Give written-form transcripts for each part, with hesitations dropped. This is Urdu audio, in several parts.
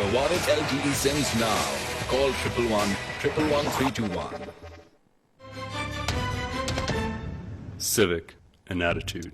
your wallet LTE SIMs now. Call 111 111 321. Civic and attitude.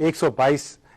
122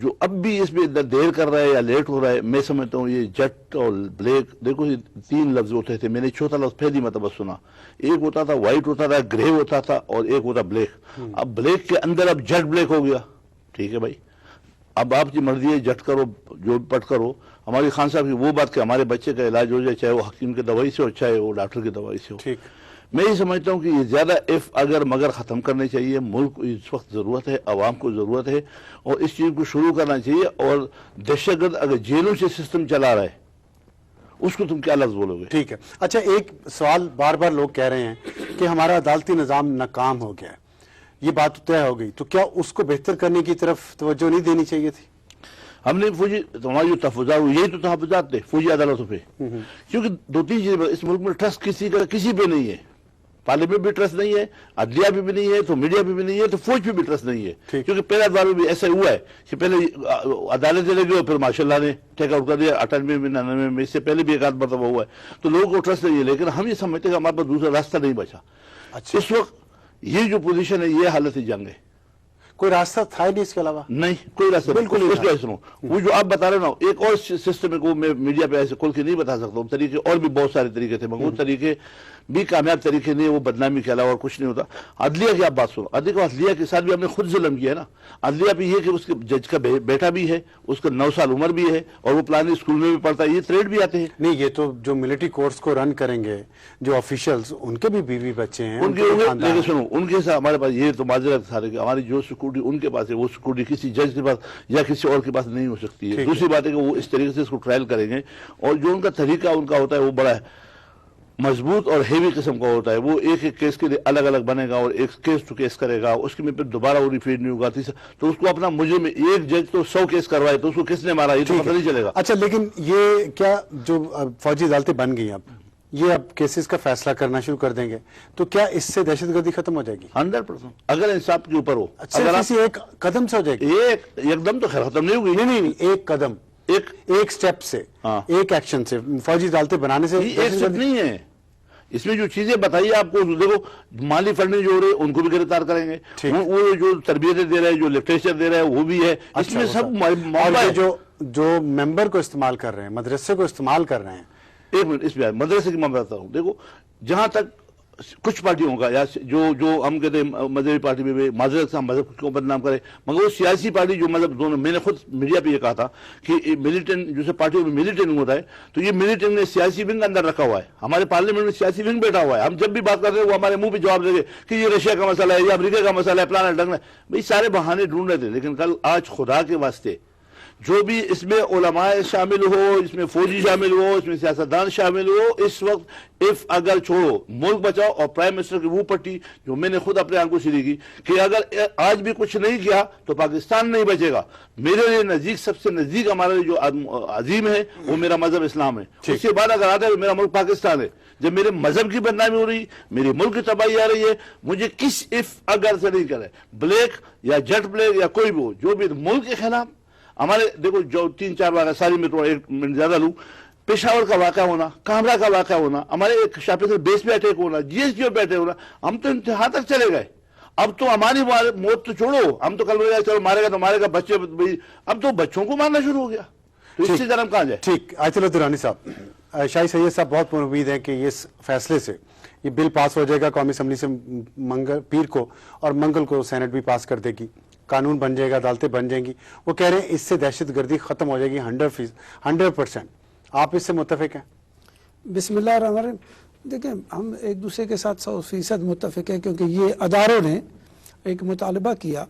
جو اب بھی اس میں دیر کر رہا ہے یا لیٹ ہو رہا ہے، میں سمجھتا ہوں یہ جٹ اور بلیک، دیکھو یہ 3 لفظ ہوتے تھے، میں نے چوتھا لفظ پہلی مرتبہ سنا، ایک ہوتا تھا وائٹ ہوتا تھا، گرے ہوتا تھا، اور ایک ہوتا بلیک۔ اب بلیک کے اندر اب جٹ بلیک ہو گیا، ٹھیک ہے بھائی، اب آپ کی مرضی ہے، جٹ کرو جو پٹ کرو۔ ہماری خان صاحب کی وہ بات کہ ہمارے بچے کا علاج ہو جائے، چاہے وہ حکیم کی دوائی سے ہو چاہے وہ ڈاکٹر کی دوائی سے ہو۔ ٹھیک، میں یہ سمجھتا ہوں کہ یہ زیادہ اف اگر مگر ختم کرنے چاہیے، ملک کو اس وقت ضرورت ہے، عوام کو ضرورت ہے، اور اس چیز کو شروع کرنا چاہیے۔ اور دہشت گرد اگر جیلوں سے سسٹم چلا رہا ہے، اس کو تم کیا لفظ بولو گے؟ ٹھیک ہے۔ اچھا، ایک سوال بار بار لوگ کہہ رہے ہیں کہ ہمارا عدالتی نظام ناکام ہو گیا ہے، یہ بات طے ہو گئی، تو کیا اس کو بہتر کرنے کی طرف توجہ نہیں دینی چاہیے تھی؟ ہم نے فوجی ہماری جو تحفظات ہوئی، یہی تو تحفظات تھے فوجی عدالتوں پہ، کیونکہ 2-3 چیزیں اس ملک میں ٹرسٹ کسی پہ نہیں ہے، پارلیمنٹ بھی ٹرسٹ نہیں ہے، عدلیہ پہ بھی نہیں ہے، تو میڈیا پہ بھی نہیں ہے، تو فوج پہ بھی ٹرسٹ نہیں ہے، کیونکہ پہلا دور میں بھی ایسا ہوا ہے کہ پہلے عدالتیں لگی اور پھر ماشاء اللہ نے ٹیک آؤٹ کر دیا 98 میں 99 میں، اس سے پہلے بھی ایک آدھ مرتبہ ہوا ہے، تو لوگوں کو ٹرسٹ نہیں ہے۔ لیکن ہم یہ سمجھتے ہیں کہ ہمارے پاس دوسرا راستہ نہیں بچا۔ اس وقت یہ جو پوزیشن ہے، یہ حالت جنگ ہے، کوئی راستہ تھا ہی نہیں اس کے علاوہ؟ نہیں، کوئی راستہ بالکل نہیں سنو، وہ جو آپ بتا رہے نا، ایک اور سسٹم ہے کو میں میڈیا پہ ایسے کھول کے نہیں بتا سکتا ہوں، طریقے اور بھی بہت سارے طریقے تھے، مگر وہ طریقے بھی کامیاب طریقے نہیں، وہ بدنامی کے علاوہ اور کچھ نہیں ہوتا۔ عدلیہ کی آپ بات سنو، عدلیہ کے ساتھ بھی ہم نے خود ظلم کیا ہے نا۔ عدلیہ بھی یہ کہ اس کے جج کا بیٹا بھی ہے، اس کا 9 سال عمر بھی ہے، اور وہ پلانی اسکول میں بھی پڑھتا ہے، یہ تھریٹ بھی آتے ہیں۔ نہیں، یہ تو جو ملٹری کورٹس کو رن کریں گے جو آفیشلز، ان کے بھی بیوی بچے ہیں، ان کے لیکن سنو، ان کے ساتھ ہمارے پاس یہ تو معذرت سارے کہ ہماری جو سیکورٹی ان کے پاس ہے، وہ سیکورٹی کسی جج کے پاس یا کسی اور کے پاس نہیں ہو سکتی ہے۔ دوسری بات ہے کہ وہ اس طریقے سے اس کو ٹرائل کریں گے، اور جو ان کا طریقہ ان کا ہوتا ہے وہ بڑا مضبوط اور ہیوی قسم کا ہوتا ہے، وہ ایک ایک کیس کے لیے الگ الگ بنے گا اور ایک کیس ٹو کیس کرے گا، اس کے میں پھر دوبارہ وہ ریپیٹ نہیں ہوگا، تو اس کو اپنا مجرم ایک جج تو 100 کیس کروائے تو اس کو کس نے مارا یہ تو پتہ نہیں چلے گا۔ اچھا، لیکن یہ کیا جو فوجی عدالتیں بن گئی اب یہ اب کیسز کا فیصلہ کرنا شروع کر دیں گے تو کیا اس سے دہشت گردی ختم ہو جائے گی؟ 100%، اگر انصاف کے اوپر ہو، اگر کسی ایک قدم سے ہو جائے گی؟ ایک دم تو خیر ختم نہیں ہوگی، نہیں، ایک قدم، ایک سٹیپ سے، ایک ایکشن سے، فوجی عدالتیں بنانے سے ایک سٹیپ نہیں ہے۔ اس میں جو چیزیں بتائیے آپ کو، دیکھو مالی فنڈنگ جو ہو رہے ہیں ان کو بھی گرفتار کریں گے، وہ جو تربیتیں دے رہے ہیں، جو لٹریچر دے رہے ہیں وہ بھی ہے، اس میں سب جو ممبر کو استعمال کر رہے ہیں، مدرسے کو استعمال کر رہے ہیں۔ ایک منٹ، اس میں مدرسے کی میں بتاتا ہوں، دیکھو جہاں تک کچھ پارٹیوں کا یا جو ہم کہتے ہیں مذہبی پارٹی میں معذرت سے ہم مذہب کو بدنام کریں، مگر وہ سیاسی پارٹی جو مذہب دونوں، میں نے خود میڈیا پہ یہ کہا تھا کہ ملیٹنٹ جیسے پارٹیوں میں ملیٹنٹ ہوتا ہے، تو یہ ملیٹنٹ نے سیاسی ونگ اندر رکھا ہوا ہے، ہمارے پارلیمنٹ میں سیاسی ونگ بیٹھا ہوا ہے، ہم جب بھی بات کرتے ہیں وہ ہمارے منہ پہ جواب دے گے کہ یہ رشیا کا مسئلہ ہے، یہ امریکہ کا مسئلہ ہے، پلانا ڈنگنا، بھائی سارے بہانے ڈھونڈ رہے تھے۔ لیکن کل آج خدا کے واسطے جو بھی اس میں علماء شامل ہو، اس میں فوجی شامل ہو، اس میں سیاستدان شامل ہو، اس وقت اگر چھوڑو ملک بچاؤ، اور پرائم منسٹر کی وہ پٹی جو میں نے خود اپنے آنکھوں سے دیکھی کہ اگر آج بھی کچھ نہیں کیا تو پاکستان نہیں بچے گا۔ میرے لیے نزدیک، سب سے نزدیک ہمارے جو عظیم ہے وہ میرا مذہب اسلام ہے، اس کے بعد اگر آتا ہے تو میرا ملک پاکستان ہے۔ جب میرے مذہب کی بدنامی ہو رہی، میری ملک کی تباہی آ رہی ہے، مجھے کس اگر سے نہیں کرے، بلیک یا جٹ بلیک یا کوئی بھی ہو، جو بھی ملک کے خلاف ہمارے، دیکھو جو 3-4 واقعہ ساری میں تھوڑا 1 منٹ زیادہ لوں، پشاور کا واقعہ ہونا، کامرا کا واقعہ ہونا، ہمارے ایک شاپر بیس پہ اٹیک ہونا، جی ایس ٹی پہ اٹیک ہونا، ہم تو انتہا تک چلے گئے۔ اب تو ہماری موت تو چھوڑو، ہم تو کل چلو مارے گا تو مارے گا، بچے، اب تو بچوں کو مارنا شروع ہو گیا، تو اس سے جنم کہاں جائے؟ ٹھیک، آیت اللہ درانی صاحب، شاہی سید صاحب، بہت پر امید ہے کہ اس فیصلے سے یہ بل پاس ہو جائے گا قومی اسمبلی سے پیر کو، اور منگل کو سینٹ بھی پاس کر دے گی، قانون بن جائے گا، عدالتیں بن جائیں گی۔ وہ کہہ رہے ہیں اس سے دہشت گردی ختم ہو جائے گی 100%۔ آپ اس سے متفق ہیں؟ بسم اللہ الرحمن الرحیم۔ دیکھیں، ہم ایک دوسرے کے ساتھ 100% متفق ہیں، کیونکہ یہ اداروں نے ایک مطالبہ کیا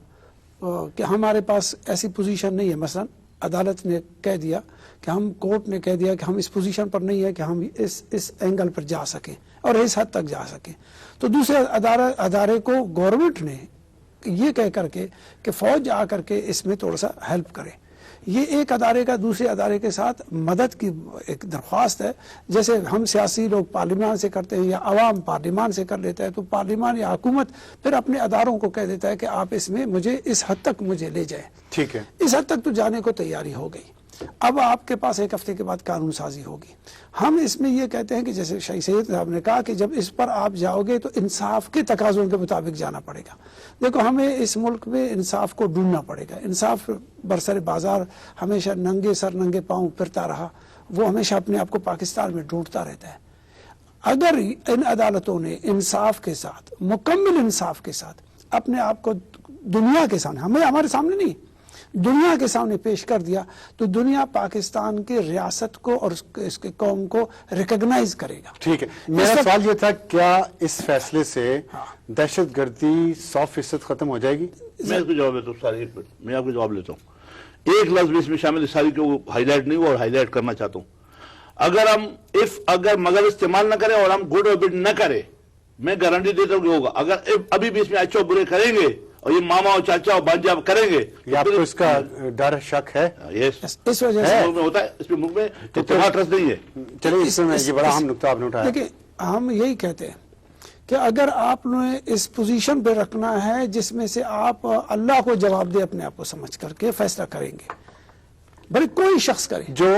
کہ ہمارے پاس ایسی پوزیشن نہیں ہے، مثلا عدالت نے کہہ دیا کہ ہم، کورٹ نے کہہ دیا کہ ہم اس پوزیشن پر نہیں ہے کہ ہم اس اینگل پر جا سکیں اور اس حد تک جا سکیں، تو دوسرے ادارے کو گورنمنٹ نے یہ کہہ کر کے کہ فوج آ کر کے اس میں تھوڑا سا ہیلپ کرے، یہ ایک ادارے کا دوسرے ادارے کے ساتھ مدد کی ایک درخواست ہے۔ جیسے ہم سیاسی لوگ پارلیمان سے کرتے ہیں یا عوام پارلیمان سے کر لیتا ہے، تو پارلیمان یا حکومت پھر اپنے اداروں کو کہہ دیتا ہے کہ آپ اس میں مجھے اس حد تک مجھے لے جائیں۔ ٹھیک ہے، اس حد تک تو جانے کو تیاری ہو گئی۔ اب آپ کے پاس ایک ہفتے کے بعد قانون سازی ہوگی. ہم اس میں یہ کہتے ہیں کہ جیسے شاہی سید صاحب نے کہا کہ جب اس پر آپ جاؤ گے تو انصاف کے تقاضوں کے مطابق جانا پڑے گا. دیکھو ہمیں اس ملک میں انصاف کو ڈھونڈنا پڑے گا. انصاف برسر بازار ہمیشہ ننگے سر ننگے پاؤں پھرتا رہا, وہ ہمیشہ اپنے آپ کو پاکستان میں ڈھونڈتا رہتا ہے. اگر ان عدالتوں نے انصاف کے ساتھ, مکمل انصاف کے ساتھ اپنے آپ کو دنیا کے سامنے, ہمارے سامنے نہیں, دنیا کے سامنے پیش کر دیا, تو دنیا پاکستان کی ریاست کو اور اس کے قوم کو ریکگنائز کرے گا. ٹھیک ہے, میرا سوال یہ تھا, کیا اس فیصلے سے دہشت گردی 100% ختم ہو جائے گی؟ میں اس کو جواب دیتا ہوں ساری, ایک منٹ میں آپ کو جواب لیتا ہوں. ایک لفظ بھی اس میں شامل ساری کو ہائی لائٹ نہیں ہوا اور ہائی لائٹ کرنا چاہتا ہوں. اگر ہم اگر مگر استعمال نہ کریں اور ہم گڈ اور بیڈ نہ کریں, میں گارنٹی دیتا ہوں کہ ہوگا. اگر ابھی بھی اس میں اچھا برے کریں گے اور یہ ماما اور چاچا اور بانجا کریں گے, یہ آپ کو اس کا ڈر شک ہے؟ اس وجہ سے ہوتا ہے, اس پہ ملک میں اتفاق ٹرسٹ نہیں ہے. چلیے اس میں یہ بڑا اہم نقطہ آپ نے اٹھایا. دیکھیں ہم یہی کہتے ہیں کہ اگر آپ نے اس پوزیشن پہ رکھنا ہے جس میں سے آپ اللہ کو جواب دے اپنے آپ کو سمجھ کر کے فیصلہ کریں گے, بھلے کوئی شخص کرے, جو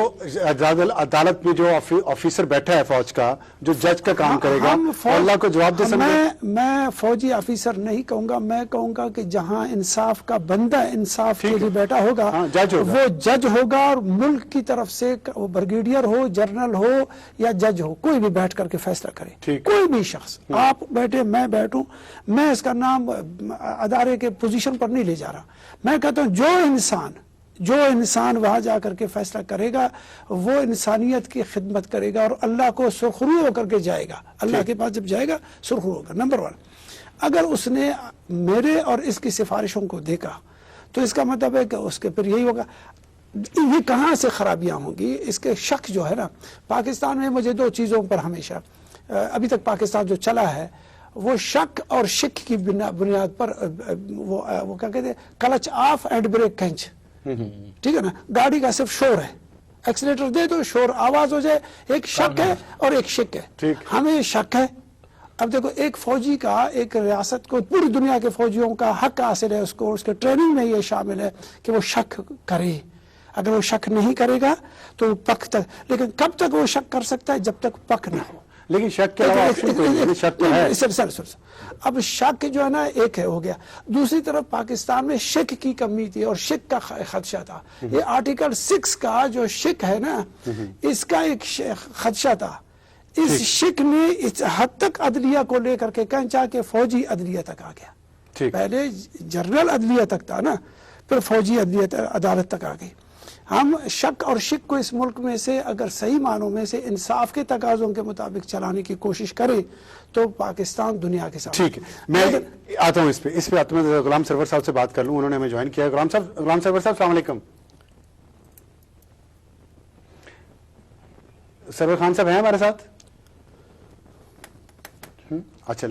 عدالت میں جو آفیسر بیٹھا ہے فوج کا, جو جج کا کام کرے گا, اللہ کو جواب دے سکتے. میں فوجی آفیسر نہیں کہوں گا, میں کہوں گا کہ جہاں انصاف کا بندہ انصاف کے لیے بیٹھا ہوگا وہ جج ہوگا, اور ملک کی طرف سے وہ بریگیڈیئر ہو, جنرل ہو یا جج ہو, کوئی بھی بیٹھ کر کے فیصلہ کرے. کوئی بھی شخص, آپ بیٹھے میں بیٹھوں, میں اس کا نام ادارے کے پوزیشن پر نہیں لے جا رہا. میں کہتا ہوں جو انسان وہاں جا کر کے فیصلہ کرے گا وہ انسانیت کی خدمت کرے گا اور اللہ کو سرخرو ہو کر کے جائے گا. اللہ کے پاس جب جائے گا سرخرو ہوگا. نمبر 1, اگر اس نے میرے اور اس کی سفارشوں کو دیکھا تو اس کا مطلب ہے کہ اس کے پھر یہی ہوگا. یہ کہاں سے خرابیاں ہوں گی, اس کے شک جو ہے نا, پاکستان میں مجھے 2 چیزوں پر ہمیشہ ابھی تک پاکستان جو چلا ہے وہ شک اور شک کی بنیاد پر, وہ کیا کہتے ہیں, کلچ آف اینڈ بریک کینچ. ٹھیک ہے نا, گاڑی کا صرف شور ہے, ایکسیلیٹر دے دو شور آواز ہو جائے. ایک شک ہے اور ایک شک ہے. ہمیں شک ہے. اب دیکھو ایک فوجی کا, ایک ریاست کو, پوری دنیا کے فوجیوں کا حق حاصل ہے, اس کو اس کے ٹریننگ میں یہ شامل ہے کہ وہ شک کرے. اگر وہ شک نہیں کرے گا تو پک تک, لیکن کب تک وہ شک کر سکتا ہے؟ جب تک پک نہ ہو. لیکن شک کے علاوہ شک تو ہے. اب شک جو ہے نا ایک ہے, ہو گیا. دوسری طرف پاکستان میں شک کی کمی تھی اور شک کا خدشہ تھا. یہ آرٹیکل 6 کا جو شک ہے نا, اس کا ایک خدشہ تھا. اس شک نے اس حد تک عدلیہ کو لے کر کے پہنچا کہ فوجی عدلیہ تک آ گیا. پہلے جنرل عدلیہ تک تھا نا, پھر فوجی عدالت تک آ گئی. ہم شک اور شک کو اس ملک میں سے اگر صحیح معنوں میں سے انصاف کے تقاضوں کے مطابق چلانے کی کوشش کریں تو پاکستان دنیا کے ساتھ. ٹھیک ہے, میں آتا ہوں اس پہ آتا ہوں. غلام سرور صاحب سے بات کر لوں, انہوں نے ہمیں جوائن کیا. غلام سرور صاحب السلام علیکم. سرور خان صاحب ہیں ہمارے ساتھ؟ اچھا,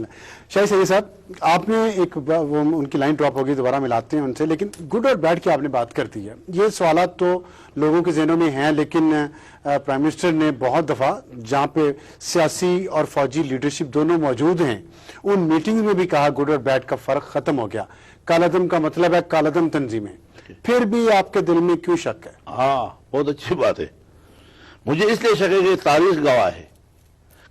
شاہی سید صاحب آپ نے ایک ان کی لائن ڈراپ ہوگی, دوبارہ ملاتے ہیں ان سے, لیکن گڈ اور بیڈ کی آپ نے بات کر دی ہے. یہ سوالات تو لوگوں کے ذہنوں میں ہیں, لیکن پرائم منسٹر نے بہت دفعہ جہاں پہ سیاسی اور فوجی لیڈرشپ دونوں موجود ہیں ان میٹنگ میں بھی کہا گڈ اور بیڈ کا فرق ختم ہو گیا. کالعدم کا مطلب ہے کالعدم تنظیمیں. پھر بھی آپ کے دل میں کیوں شک ہے؟ ہاں بہت اچھی بات ہے. مجھے اس لیے شک ہے کہ تاریخ گواہ ہے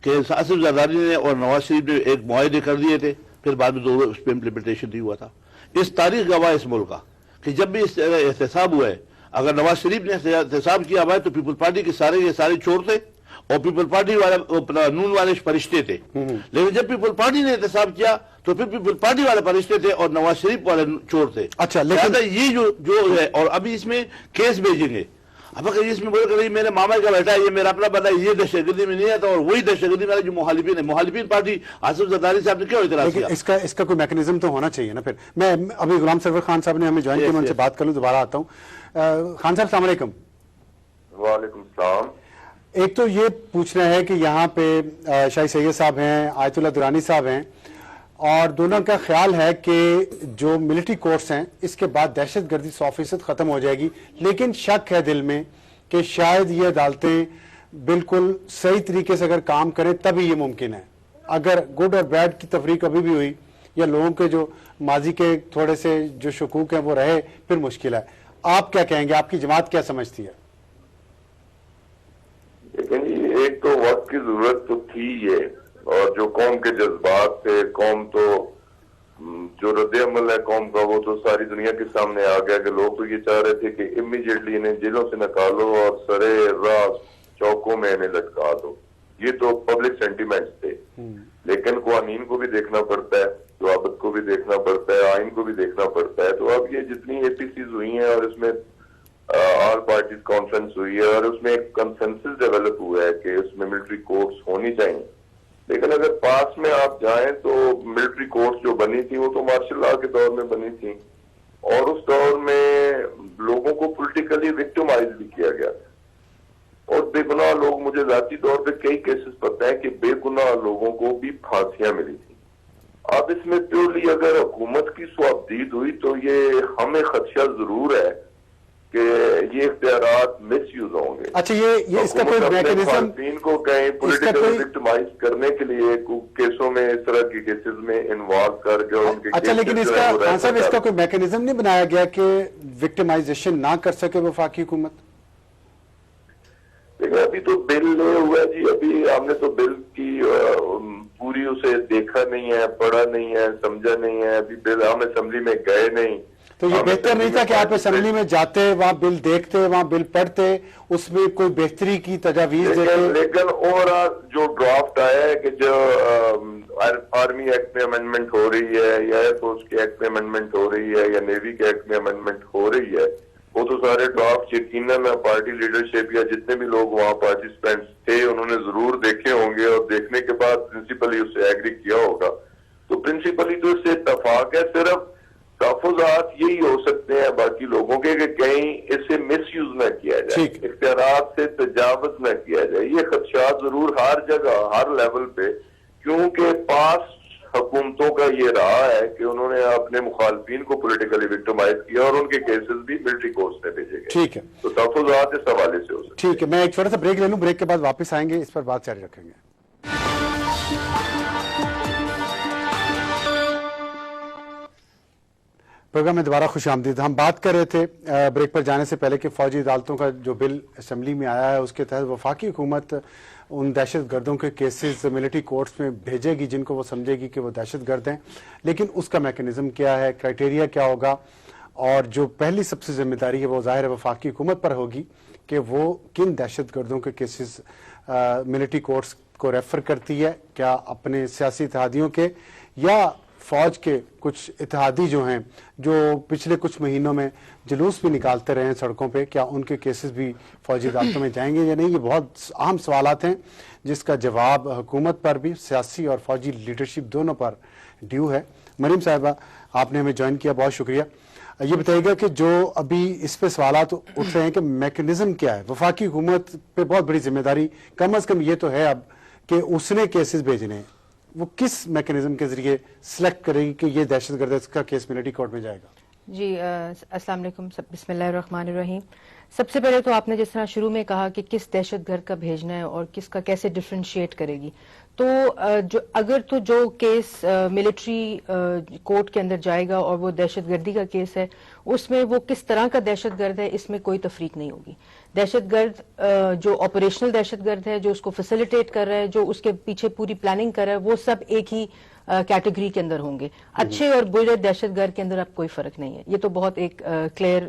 کہ آصف زرداری نے اور نواز شریف نے ایک معاہدے کر دیے تھے, پھر بعد میں اس پہ امپلیمنٹیشن نہیں ہوا تھا. اس تاریخ گواہ اس ملک کا کہ جب بھی اس احتساب ہوا ہے, اگر نواز شریف نے احتساب کیا ہوا ہے تو پیپل پارٹی کے سارے چور تھے اور پیپل پارٹی والے نون والے فرشتے تھے. لیکن جب پیپل پارٹی نے احتساب کیا تو پھر پیپل پارٹی والے فرشتے تھے اور نواز شریف والے چور تھے. اچھا, لیکن یہ جو ہے, اور ابھی اس میں کیس بھیجیں گے. اب اگر اس میں بول کر میرے ماما کا بیٹا ہے, یہ میرا اپنا بیٹا ہے, یہ دہشت گردی میں نہیں آتا, اور وہی دہشت گردی والے جو مخالفین پارٹی آصف زرداری صاحب نے کیوں اعتراض کیا؟ اس کا کوئی میکنزم تو ہونا چاہیے نا. پھر میں ابھی غلام سرور خان صاحب نے ہمیں جوائن کیا, میں ان سے بات کر لوں, دوبارہ آتا ہوں. خان صاحب السلام علیکم. وعلیکم السلام. ایک تو یہ پوچھنا ہے کہ یہاں پہ شاہی سید صاحب ہیں, آیت اللہ درانی صاحب ہیں, اور دونوں کا خیال ہے کہ جو ملٹری کورس ہیں اس کے بعد دہشت گردی 100% ختم ہو جائے گی, لیکن شک ہے دل میں کہ شاید یہ عدالتیں بالکل صحیح طریقے سے اگر کام کریں تبھی یہ ممکن ہے. اگر گڈ اور بیڈ کی تفریق ابھی بھی ہوئی یا لوگوں کے جو ماضی کے تھوڑے سے جو شکوک ہیں وہ رہے, پھر مشکل ہے. آپ کیا کہیں گے, آپ کی جماعت کیا سمجھتی ہے؟ کی ضرورت تو تھی یہ، اور جو قوم کے جذبات تھے، قوم تو جو رد عمل ہے قوم کا وہ تو ساری دنیا کے سامنے آ گیا کہ لوگ تو یہ چاہ رہے تھے کہ امیڈیٹلی انہیں جیلوں سے نکالو اور سرے راہ چوکوں میں انہیں لٹکا دو. یہ تو پبلک سینٹیمنٹس تھے. لیکن قوانین کو بھی دیکھنا پڑتا ہے، ضوابط کو بھی دیکھنا پڑتا ہے، آئین کو بھی دیکھنا پڑتا ہے. تو اب یہ جتنی اے پی سیز ہوئی ہیں اور اس میں آل پارٹیز کانفرنس ہوئی ہے اور اس میں ایک کنسنسس ڈیولپ ہوا ہے کہ اس میں ملٹری کورٹس ہونی چاہیے. لیکن اگر پاس میں آپ جائیں تو ملٹری کورٹس جو بنی تھی وہ تو مارشل لا کے دور میں بنی تھی، اور اس دور میں لوگوں کو پولیٹیکلی وکٹمائز بھی کیا گیا تھا، اور بے گناہ لوگ، مجھے ذاتی طور پہ کئی کیسز پتہ ہے کہ بے گناہ لوگوں کو بھی پھانسیاں ملی تھی. اب اس میں پیورلی اگر حکومت کی سوابدید ہوئی تو یہ ہمیں خدشہ ضرور ہے کہ یہ اختیارات مس یوز ہوں گے. اچھا، یہ اس کا کوئی میکینزم خواتین کو کہیں پولیٹیکلی وکٹمائز کرنے کے لیے کیسوں میں، اس طرح کے کیسز میں انوالو کر کے ان کے اچھا، لیکن اس کا خان صاحب اس کا کوئی میکینزم نہیں بنایا گیا کہ وکٹمائزیشن نہ کر سکے وفاقی حکومت؟ لیکن ابھی تو بل نہیں ہوا ہے جی. ابھی ہم نے تو بل کی پوری اسے دیکھا نہیں ہے، پڑھا نہیں ہے، سمجھا نہیں ہے. ابھی بل ہم اسمبلی میں گئے نہیں. تو یہ بہتر نہیں تھا کہ آپ اسمبلی میں جاتے، وہاں بل دیکھتے، وہاں بل پڑھتے، اس میں کوئی بہتری کی تجاویز دیتے؟ لیکن اور جو ڈرافٹ آیا ہے کہ جو آرمی ایکٹ میں امینڈمنٹ ہو رہی ہے یا ایئر فورس کے ایکٹ میں امینڈمنٹ ہو رہی ہے یا نیوی کے ایکٹ میں امینڈمنٹ ہو رہی ہے، وہ تو سارے ڈرافٹ یقیناً پارٹی لیڈرشپ یا جتنے بھی لوگ وہاں پارٹیسپینٹس تھے انہوں نے ضرور دیکھے ہوں گے، اور دیکھنے کے بعد پرنسپلی اس سے ایگری کیا ہوگا. تو پرنسپلی تو اس سے اتفاق ہے. صرف تحفظات یہی ہو سکتے ہیں باقی لوگوں کے کہ کہیں اسے مس یوز نہ کیا جائے، اختیارات سے تجاوز نہ کیا جائے. یہ خدشات ضرور ہر جگہ، ہر لیول پہ، کیونکہ پاس حکومتوں کا یہ رہا ہے کہ انہوں نے اپنے مخالفین کو پولیٹیکلی وکٹمائز کیا اور ان کے کیسز بھی ملٹری کورٹس میں بھیجے گئے. ٹھیک ہے، تو تحفظات اس حوالے سے ہو سکتے. ٹھیک ہے، میں ایک چھوٹا سا بریک لے لوں، بریک کے بعد واپس آئیں گے، اس پر بات جاری رکھیں گے. پروگرام میں دوبارہ خوش آمدید. ہم بات کر رہے تھے بریک پر جانے سے پہلے کہ فوجی عدالتوں کا جو بل اسمبلی میں آیا ہے اس کے تحت وفاقی حکومت ان دہشت گردوں کے کیسز ملٹری کورٹس میں بھیجے گی جن کو وہ سمجھے گی کہ وہ دہشت گرد ہیں. لیکن اس کا میکینزم کیا ہے، کرائٹیریا کیا ہوگا، اور جو پہلی سب سے ذمہ داری ہے وہ ظاہر ہے وفاقی حکومت پر ہوگی کہ وہ کن دہشت گردوں کے کیسز ملٹری کورٹس کو ریفر کرتی ہے، کیا اپنے سیاسی اتحادیوں کے یا فوج کے کچھ اتحادی جو ہیں جو پچھلے کچھ مہینوں میں جلوس بھی نکالتے رہے ہیں سڑکوں پہ، کیا ان کے کیسز بھی فوجی عدالتوں میں جائیں گے یا نہیں. یہ بہت اہم سوالات ہیں جس کا جواب حکومت پر بھی، سیاسی اور فوجی لیڈرشپ دونوں پر ڈیو ہے. مریم صاحبہ، آپ نے ہمیں جوائن کیا، بہت شکریہ. یہ بتائیے گا کہ جو ابھی اس پہ سوالات اٹھ رہے ہیں کہ میکینزم کیا ہے، وفاقی حکومت پہ بہت بڑی ذمہ داری کم از کم یہ تو ہے اب کہ اس نے کیسز بھیجنے ہیں، وہ کس میکینزم کے ذریعے سلیکٹ کرے گی کہ یہ دہشت گرد اس کا کیس ملٹری کورٹ میں جائے گا؟ جی السلام علیکم، بسم اللہ الرحمن الرحیم. سب سے پہلے تو آپ نے جس طرح شروع میں کہا کہ کس دہشت گرد کا بھیجنا ہے اور کس کا کیسے ڈفرینشیٹ کرے گی، تو جو کیس ملٹری کورٹ کے اندر جائے گا اور وہ دہشت گردی کا کیس ہے، اس میں وہ کس طرح کا دہشت گرد ہے اس میں کوئی تفریق نہیں ہوگی. دہشت گرد جو آپریشنل دہشت گرد ہے، جو اس کو فیسیلیٹیٹ کر رہا ہے، جو اس کے پیچھے پوری پلاننگ کر رہا ہے، وہ سب ایک ہی کیٹیگری کے اندر ہوں گے. اچھے اور برے دہشت گرد کے اندر اب کوئی فرق نہیں ہے. یہ تو بہت ایک کلیئر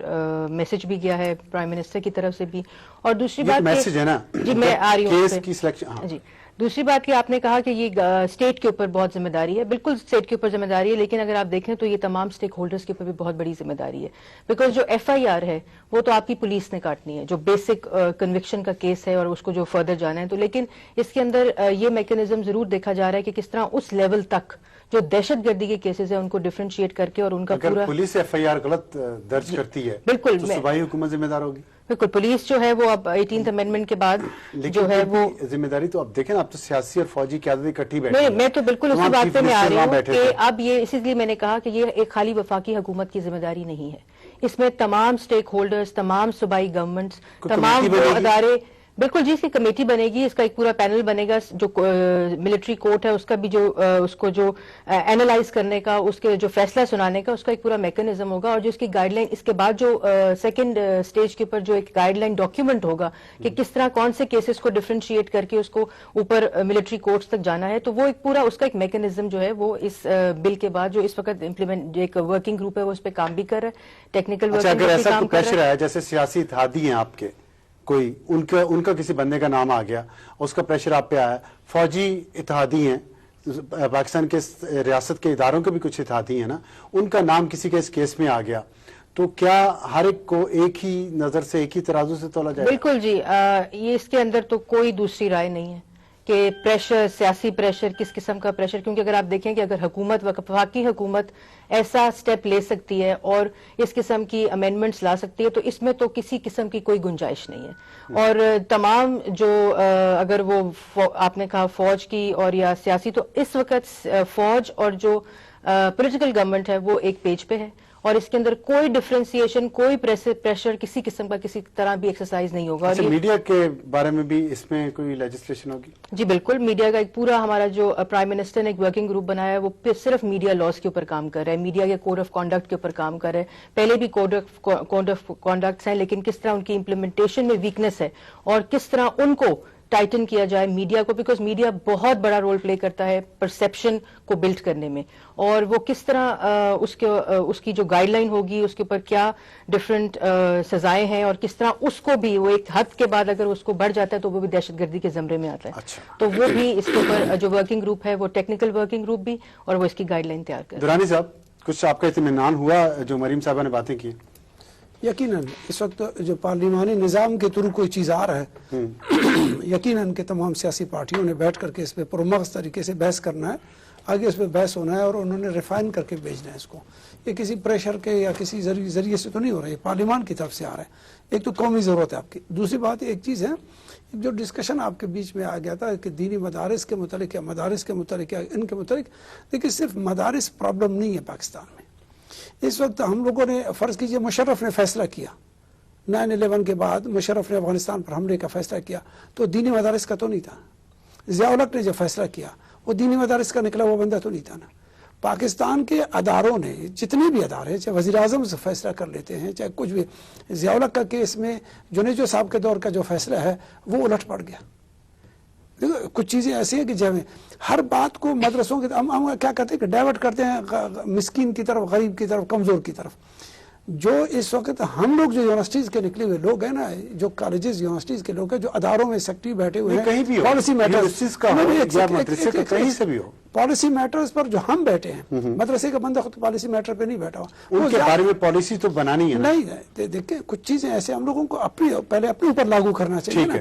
میسج بھی گیا ہے پرائم منسٹر کی طرف سے بھی. اور دوسری بات میسج ہے نا، جی میں آ رہی ہوں کیس کی سلیکشن. جی دوسری بات کہ آپ نے کہا کہ یہ اسٹیٹ کے اوپر بہت ذمہ داری ہے. بالکل اسٹیٹ کے اوپر ذمہ داری ہے، لیکن اگر آپ دیکھیں تو یہ تمام اسٹیک ہولڈرز کے اوپر بھی بہت بڑی ذمہ داری ہے. بیکاز جو ایف آئی آر ہے وہ تو آپ کی پولیس نے کاٹنی ہے، جو بیسک کنوکشن کا کیس ہے اور اس کو جو فردر جانا ہے. تو لیکن اس کے اندر یہ میکینزم ضرور دیکھا جا رہا ہے کہ کس طرح اس لیول تک جو دہشت گردی کے کیسز ہیں ان کو ڈفرینشیٹ کر کے اور ان کا اگر پورا پولیس ایف آئی آر غلط درج کرتی ہے بالکل تو صوبائی حکومت ذمہ دار ہوگی. بالکل پولیس جو ہے وہ اب 18th امینڈمنٹ کے بعد جو ہے وہ ذمہ داری تو اب دیکھیں اب تو سیاسی اور فوجی قیادت اکٹھی بیٹھی نہیں، ہے. میں تو بالکل اسی بات پہ میں آ رہی ہوں کہ تھے. اب یہ اسی لیے میں نے کہا کہ یہ ایک خالی وفاقی حکومت کی ذمہ داری نہیں ہے. اس میں تمام اسٹیک ہولڈرز، تمام صوبائی گورنمنٹس، تمام وہ ادارے بالکل جی، اس کی کمیٹی بنے گی، اس کا ایک پورا پینل بنے گا، جو ملٹری کورٹ ہے اس کا بھی جو اس کو جو اینالائز کرنے کا، اس کے جو فیصلہ سنانے کا، اس کا ایک پورا میکنزم ہوگا، اور جو اس کی گائیڈ لائن، اس کے بعد جو سیکنڈ سٹیج کے اوپر جو ایک گائیڈ لائن ڈاکیومنٹ ہوگا کہ کس طرح کون سے کیسز کو ڈفرینشیٹ کر کے اس کو اوپر ملٹری کورٹس تک جانا ہے، تو وہ ایک پورا اس کا ایک میکنزم جو ہے وہ اس بل کے بعد جو اس وقت امپلیمنٹ ایک ورکنگ گروپ ہے وہ اس پہ کام بھی کر رہا ہے، ٹیکنیکل اچھا، ورکنگ اگر گروپ بھی ایسا کام کوئی کر رہا پریشر ہے۔ ہے جیسے سیاسی اتحادی ہیں آپ کے کوئی، ان کا کسی بندے کا نام آ گیا، اس کا پریشر آپ پہ آیا، فوجی اتحادی ہیں، پاکستان کے ریاست کے اداروں کے بھی کچھ اتحادی ہیں نا، ان کا نام کسی کے اس کیس میں آ گیا، تو کیا ہر ایک کو ایک ہی نظر سے، ایک ہی ترازو سے تولا جائے گا؟ بالکل جی، یہ اس کے اندر تو کوئی دوسری رائے نہیں ہے کہ پریشر، سیاسی پریشر، کس قسم کا پریشر، کیونکہ اگر آپ دیکھیں کہ اگر حکومت، وفاقی حکومت ایسا سٹیپ لے سکتی ہے اور اس قسم کی امینڈمنٹس لا سکتی ہے تو اس میں تو کسی قسم کی کوئی گنجائش نہیں ہے، اور تمام جو اگر وہ آپ نے کہا فوج کی اور یا سیاسی، تو اس وقت فوج اور جو پولیٹیکل گورنمنٹ ہے وہ ایک پیج پہ ہے، اور اس کے اندر کوئی ڈفرینسیشن، کوئی پریشر کسی قسم کا کسی طرح بھی ایکسرسائز نہیں ہوگا۔ اچھا، میڈیا کے بارے میں بھی اس میں کوئی لیجسلیشن ہوگی؟ جی بالکل، میڈیا کا ایک پورا ہمارا جو پرائم منسٹر نے ایک ورکنگ گروپ بنایا ہے وہ صرف میڈیا لاز کے اوپر کام کر رہا ہے، میڈیا کے کوڈ آف کانڈکٹ کے اوپر کام کر رہا ہے، پہلے بھی کوڈ آف کانڈکٹس ہیں، لیکن کس طرح ان کی امپلیمنٹیشن میں ویکنس ہے اور کس طرح ان کو ٹائٹن کیا جائے میڈیا کو، بیکاز میڈیا بہت بڑا رول پلے کرتا ہے پرسیپشن کو بلڈ کرنے میں، اور وہ کس طرح اس کی جو گائیڈ لائن ہوگی، اس کے اوپر کیا ڈفرینٹ سزائیں ہیں، اور کس طرح اس کو بھی وہ ایک حد کے بعد اگر اس کو بڑھ جاتا ہے تو وہ بھی دہشت گردی کے زمرے میں آتا ہے۔ اچھا، تو وہ بھی اس کے اوپر جو ورکنگ گروپ ہے وہ ٹیکنیکل ورکنگ گروپ بھی، اور وہ اس کی گائیڈ لائن تیار کر رہا ہے۔ درانی صاحب، کچھ آپ کا اطمینان ہوا جو مریم صاحبہ نے باتیں کی؟ یقیناً اس وقت جو پارلیمانی نظام کے تھرو کوئی چیز آ رہا ہے، یقیناً کہ تمام سیاسی پارٹیوں نے بیٹھ کر کے اس پہ پرمغز طریقے سے بحث کرنا ہے، آگے اس پہ بحث ہونا ہے، اور انہوں نے ریفائن کر کے بھیجنا ہے اس کو۔ یہ کسی پریشر کے یا کسی ذریعے سے تو نہیں ہو رہا ہے، یہ پارلیمان کی طرف سے آ رہا ہے۔ ایک تو قومی ضرورت ہے آپ کی، دوسری بات ایک چیز ہے جو ڈسکشن آپ کے بیچ میں آ گیا تھا کہ دینی مدارس کے متعلق یا مدارس کے متعلق یا ان کے متعلق، لیکن صرف مدارس پرابلم نہیں ہے پاکستان میں۔ اس وقت ہم لوگوں نے فرض کیجئے مشرف نے فیصلہ کیا 9/11 کے بعد، مشرف نے افغانستان پر حملے کا فیصلہ کیا تو دینی مدارس کا تو نہیں تھا۔ ضیاء الحق نے جو فیصلہ کیا وہ دینی مدارس کا نکلا وہ بندہ تو نہیں تھا نا۔ پاکستان کے اداروں نے، جتنے بھی ادارے، چاہے وزیر اعظم سے فیصلہ کر لیتے ہیں، چاہے کچھ بھی، ضیاء الحق کا کیس میں جنیجو صاحب کے دور کا جو فیصلہ ہے وہ الٹ پڑ گیا۔ کچھ چیزیں ایسی ہیں کہ جب ہر بات کو مدرسوں کی ہم کیا کرتے ہیں کہ ڈائیورٹ کرتے ہیں مسکین کی طرف، غریب کی طرف، کمزور کی طرف۔ جو اس وقت ہم لوگ جو یونیورسٹیز کے نکلے ہوئے لوگ ہیں نا، جو کالجز یونیورسٹیز کے لوگ ہیں، جو اداروں میں سیکٹری بیٹھے ہوئے ہیں، کہیں بھی ہو، پالیسی یونیورسٹیز کا ہو یا مدرسے کا، کہیں سے بھی ہو، پالیسی میٹرز پر جو ہم بیٹھے ہیں، مدرسے کا بندہ خود پالیسی میٹر پہ نہیں بیٹھا ہوا، ان کے بارے میں پالیسی تو بنانی ہے نا۔ نہیں، دیکھیں کچھ چیزیں ایسے ہم لوگوں کو پہلے اپنے اوپر لاگو کرنا چاہیے نا،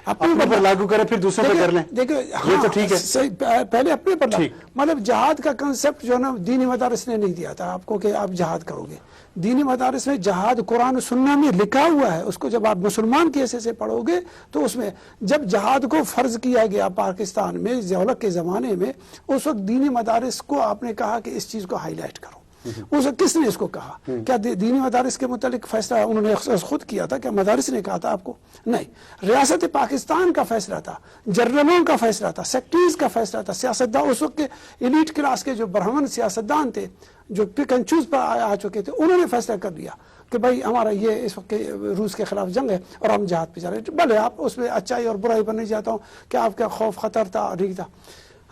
اپنے اوپر لاگو کریں پھر دوسروں پہ کر لیں، یہ تو ٹھیک ہے، پہلے اپنے پر مطلب جہاد کا کنسپٹ جو نا دینی مدارس نے نہیں دیا تھا آپ کو کہ آپ جہاد کرو گے۔ دینی مدارس میں جہاد قرآن و سنت میں لکھا ہوا ہے، اس کو جب آپ مسلمان کے حصے سے پڑھو گے تو اس میں جب جہاد کو فرض کیا گیا پاکستان میں ضیاء الحق کے زمانے میں، اس وقت دینی مدارس کو آپ نے کہا کہ اس چیز کو ہائی لائٹ کرو۔ اس وقت کس نے اس کو کہا؟ کیا دینی مدارس کے متعلق فیصلہ انہوں نے خود کیا تھا؟ کیا مدارس نے کہا تھا آپ کو؟ نہیں، ریاست پاکستان کا فیصلہ تھا، جنرلوں کا فیصلہ تھا، سیکٹریز کا فیصلہ تھا، سیاستدان اس وقت کے ایلیٹ کلاس کے جو برہمن سیاستدان تھے جو پک اینڈ چوز پر آ چکے تھے، انہوں نے فیصلہ کر لیا کہ بھائی ہمارا یہ اس وقت روس کے خلاف جنگ ہے اور ہم جہاد پہ جا رہے ہیں۔ بھلے آپ اس میں اچائی اور برائی پر نہیں جاتا ہوں کہ آپ کا خوف خطر تھا نہیں تھا،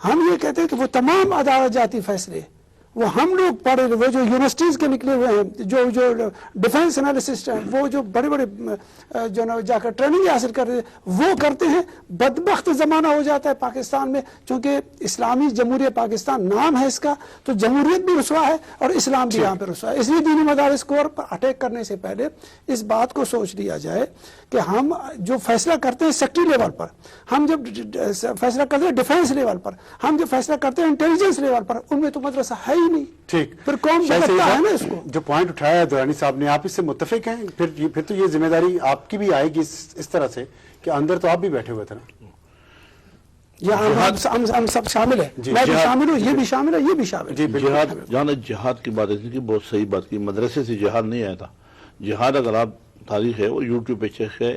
ہم یہ کہتے ہیں کہ وہ تمام عدالت جاتی فیصلے وہ ہم لوگ پڑھے، وہ جو یونیورسٹیز کے نکلے ہوئے ہیں، جو ڈیفینس انالیسسٹ ہیں، وہ جو بڑے بڑے جو نا جا کر ٹریننگ حاصل کر رہے ہیں وہ کرتے ہیں۔ بدبخت زمانہ ہو جاتا ہے پاکستان میں، چونکہ اسلامی جمہوریہ پاکستان نام ہے اس کا، تو جمہوریت بھی رسوا ہے اور اسلام بھی یہاں پہ رسوا ہے۔ اس لیے دینی مدارس کو اٹیک کرنے سے پہلے اس بات کو سوچ لیا جائے کہ ہم جو فیصلہ کرتے ہیں سیکٹری لیول پر، ہم جب فیصلہ کرتے ہیں ڈیفینس لیول پر، ہم جو فیصلہ کرتے ہیں انٹیلیجنس لیول پر، ان میں تو مدرسہ ہے ہی نہیں۔ ٹھیک، پھر قوم بھٹکتا ہے نا اس کو۔ جو پوائنٹ اٹھایا ہے درانی صاحب نے، آپ اس سے متفق ہیں؟ پھر تو یہ ذمہ داری آپ کی بھی آئے گی اس طرح سے کہ اندر تو آپ بھی بیٹھے ہوئے تھے نا، یہاں ہم سب شامل ہیں، میں بھی شامل ہوں، یہ بھی شامل ہے، یہ بھی شامل ہے۔ جہاد، جہاں جہاد کی بات ہے کہ بہت صحیح بات کی، مدرسے سے جہاد نہیں آیا تھا۔ جہاد اگر آپ تاریخ ہے وہ یوٹیوب پہ چیک ہے،